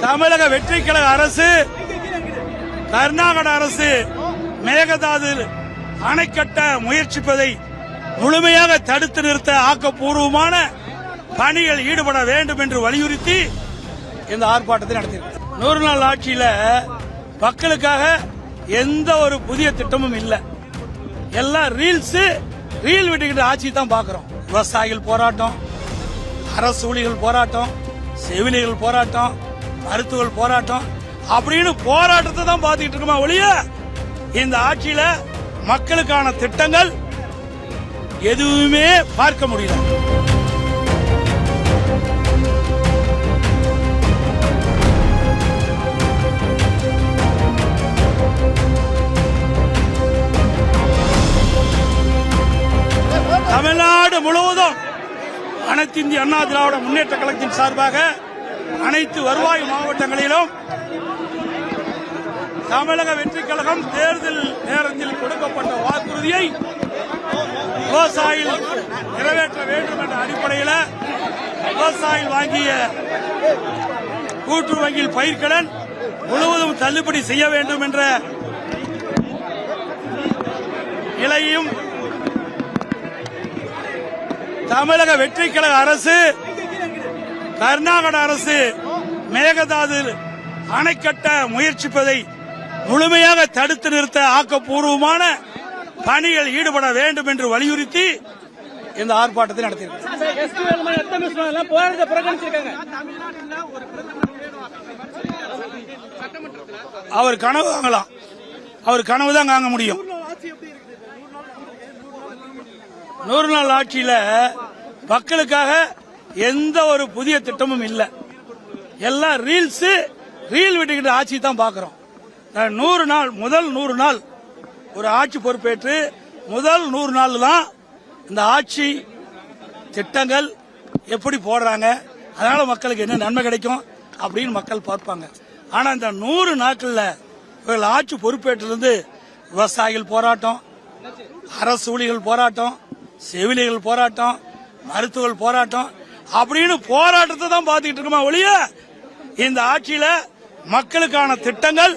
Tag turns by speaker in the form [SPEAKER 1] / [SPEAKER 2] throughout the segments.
[SPEAKER 1] தமிழக வெற்றி கழக அரசு கர்நாடக அரசு மேகதாது அணை கட்ட முயற்சிப்பதை முழுமையாக தடுத்து நிறுத்த ஆக்கப்பூர்வமான பணிகள் ஈடுபட வேண்டும் என்று வலியுறுத்தி இந்த ஆர்ப்பாட்டத்தை நடத்தியிருக்கிறார். 100 நாள் ஆட்சியில மக்களுக்காக எந்த ஒரு புதிய திட்டமும் இல்லை. எல்லாம் ரீல் விட்டுக்கிட்டு ஆட்சி தான் பாக்குறோம். விவசாயிகள் போராட்டம், அரசு ஊழியர்கள் போராட்டம், செவிலியர்கள் போராட்டம், மருத்துவர்கள் போராட்டம் அப்படின்னு போராட்டத்தை தான் பார்த்துக்கிட்டு இருக்குமா ஒழிய இந்த ஆட்சியில மக்களுக்கான திட்டங்கள் எதுவுமே பார்க்க முடியல. தமிழ்நாடு முழுவதும் அனைத்து இந்திய அண்ணா திராவிட முன்னேற்ற கழகத்தின் சார்பாக அனைத்து வருவாய் மாவட்டங்களிலும் தமிழக வெற்றி கழகம் தேர்தல் நேரத்தில் கொடுக்கப்பட்ட வாக்குறுதியை விவசாயிகள் நிறைவேற்ற வேண்டும் என்ற அடிப்படையில் விவசாயிகள் வாங்கிய கூட்டுறவு வங்கியில் பயிர்க்கடன் முழுவதும் தள்ளுபடி செய்ய வேண்டும் என்ற நிலையும் தமிழக வெற்றி கழக அரசு கர்நாடக அரசு மேகதாது அணை கட்ட முயற்சிப்பதை முழுமையாக தடுத்து நிறுத்த ஆக்கப்பூர்வமான பணிகள் ஈடுபட வேண்டும் என்று வலியுறுத்தி இந்த ஆர்ப்பாட்டத்தை நடத்தியிருக்கிறார். அவர் கனவு வாங்கலாம், அவர் கனவு தான் வாங்க முடியும். 100 நாள் ஆட்சியில மக்களுக்காக எந்த ஒரு புதிய திட்டமும் இல்லை. எல்லாம் ரீல் விட்டுக்கிட்டு ஆட்சி தான் பாக்குறோம். 100 நாள் முதல் 100 நாள் ஒரு ஆட்சி பொறுப்பேற்று முதல் 100 நாள் தான் இந்த ஆட்சி திட்டங்கள் எப்படி போடுறாங்க, அதனால மக்களுக்கு என்ன நன்மை கிடைக்கும் அப்படின்னு மக்கள் பார்ப்பாங்க. ஆனா இந்த 100 நாட்கள்ல இவர்கள் ஆட்சி பொறுப்பேற்றிலிருந்து விவசாயிகள் போராட்டம், அரசு ஊழியர்கள் போராட்டம், செவிலியர்கள் போராட்டம், மருத்துவர்கள் போராட்டம் அப்படின்னு போராட்டத்தை தான் பார்த்துக்கிட்டு இருக்குமா ஒழிய இந்த ஆட்சியில மக்களுக்கான திட்டங்கள்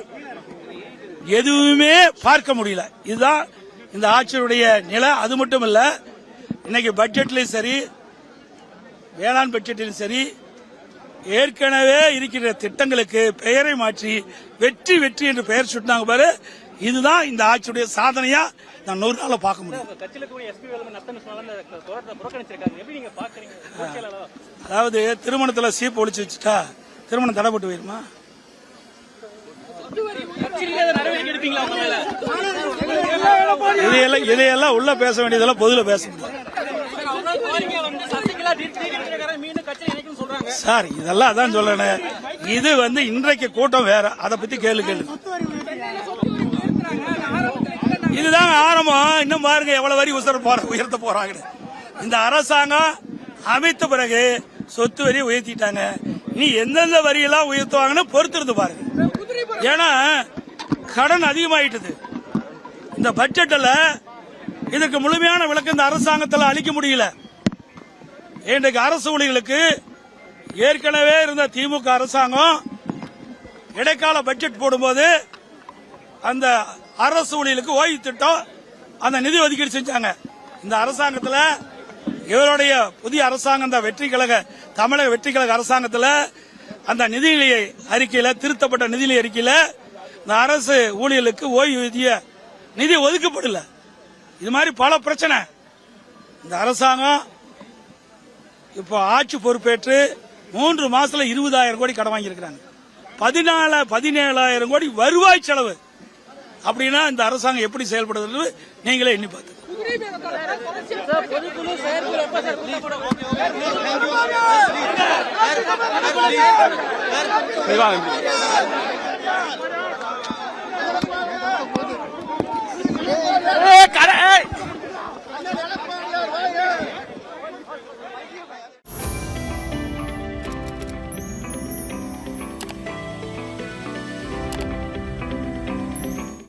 [SPEAKER 1] எதுவுமே பார்க்க முடியல. இதுதான் இந்த ஆட்சியுடைய நிலை. அது மட்டும் இல்ல, இன்னைக்கு பட்ஜெட்லயும் சரி, வேளாண் பட்ஜெட்டிலும் சரி, ஏற்கனவே இருக்கிற திட்டங்களுக்கு பெயரை மாற்றி வெற்றி வெற்றி என்று பெயர் சுட்டினாங்க பாரு. இதுதான் இந்த ஆட்சியுடைய சாதனையா நான் 100 நாள பார்க்க முடியும். அதாவது திருமணத்துல சீப்பு ஒழிச்சு வச்சுட்டா திருமணம் தடைப்பட்டு போயிருமா? இதையெல்லாம் உள்ள பேச வேண்டியதெல்லாம் பொதுல பேச முடியும் சார். இதெல்லாம் அதான் சொல்லணும். இது இன்றைக்கு கூட்டம் வேற, அதை பத்தி கேளு. இதுதான் ஆரம்பம். இன்னும் பாருங்க எவ்வளவு வரி உயர்த்த போறாங்க. இந்த அரசாங்கம் அமைத்த பிறகு சொத்து வரி உயர்த்திட்டாங்க. நீ எந்தெந்த வரியெல்லாம் உயர்த்துவாங்கன்னு பொறுத்திருந்து பாருங்க. ஏன்னா கடன் அதிகமாயிட்டது. இந்த பட்ஜெட்ல இதுக்கு முழுமையான விளக்கம் இந்த அரசாங்கத்தில் அளிக்க முடியல. இன்றைக்கு அரசு ஊழியர்களுக்கு ஏற்கனவே இருந்த திமுக அரசாங்கம் இடைக்கால பட்ஜெட் போடும்போது அந்த அரசு ஊழியர்களுக்கு ஓய்வு திட்டம் அந்த நிதி ஒதுக்கீடு செஞ்சாங்க. இந்த அரசாங்கத்தில் இவருடைய புதிய அரசாங்கம் இந்த வெற்றி கழக தமிழக வெற்றி கழக அரசாங்கத்தில் அந்த நிதிநிலை அறிக்கையில திருத்தப்பட்ட நிதிநிலை அறிக்கையில இந்த அரசு ஊழியர்களுக்கு ஓய்வூதிய நிதி ஒதுக்கப்படல. இது மாதிரி பல பிரச்சனை. இந்த அரசாங்கம் இப்போ ஆட்சி பொறுப்பேற்று 3 மாசத்துல 20,000 கோடி கடன் வாங்கியிருக்கிறாங்க. 17,000 கோடி வருவாய் செலவு. அப்படின்னா இந்த அரசாங்கம் எப்படி செயல்படுறது நீங்களே எண்ணி பார்த்து.
[SPEAKER 2] Viva.